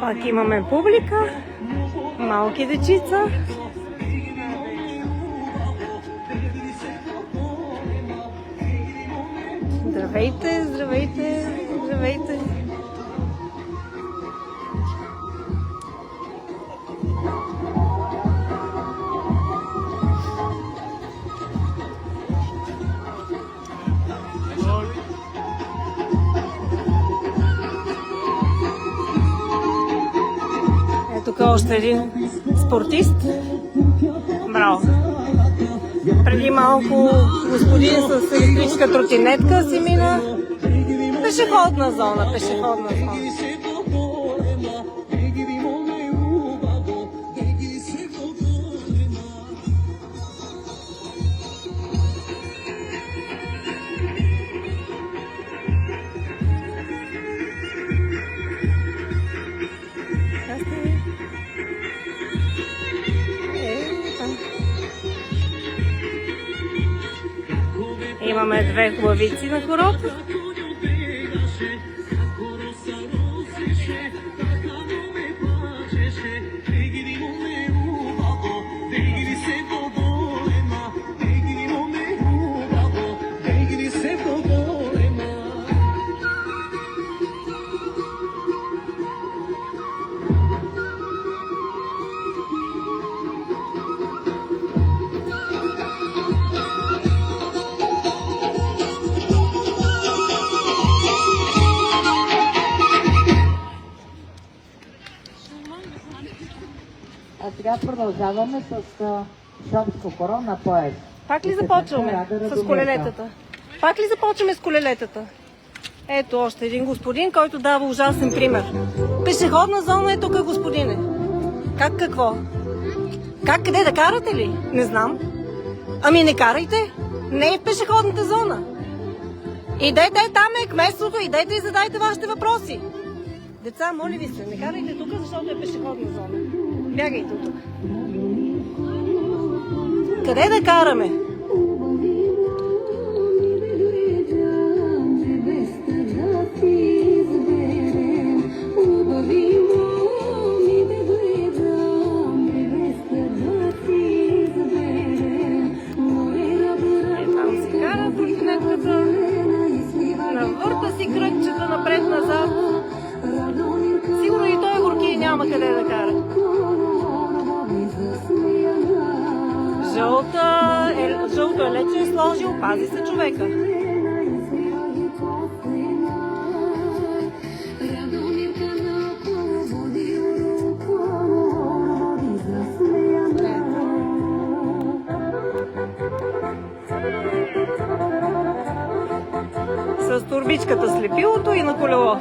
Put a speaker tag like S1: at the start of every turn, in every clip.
S1: Пак имаме публика, малки дечица. Здравейте, здравейте, здравейте. Тук още един спортист. Браво! Преди малко господин с електрическа тротинетка си мина. Пешеходна зона, пешеходна зона. Имаме две хубавици на хорото.
S2: А сега продължаваме с шопско коро на поезд.
S1: Пак ли започваме с колелетата? Пак ли започваме с колелетата? Ето още един господин, който дава ужасен пример. Пешеходна зона е тук, господине. Как какво? Как къде да карате ли? Не знам. Ами не карайте. Не е в пешеходната зона. Идете, там е кметството, идете и задайте вашите въпроси. Деца, моля ви се, не карайте тук, защото е пешеходна зона. Бягайте от тук. Къде да караме? Там си кара тротинетката. Навърта си кръгчета напред-назад. Сигурно и той горки няма къде да кара. Жълто елече е сложил, пази се човека. С турбичката слепилото и на колело.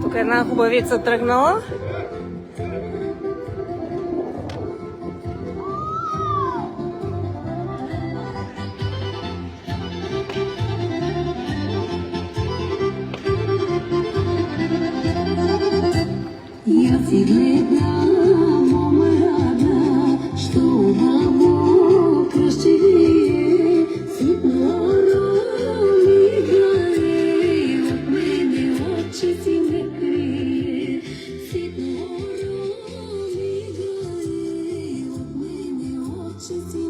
S1: Тук една хубавица тръгнала.
S3: Я си гледам, мома рада, що обамо кръщевие, ситно роли играе, от мене очи си не крие, ситно роли играе, от мене очи си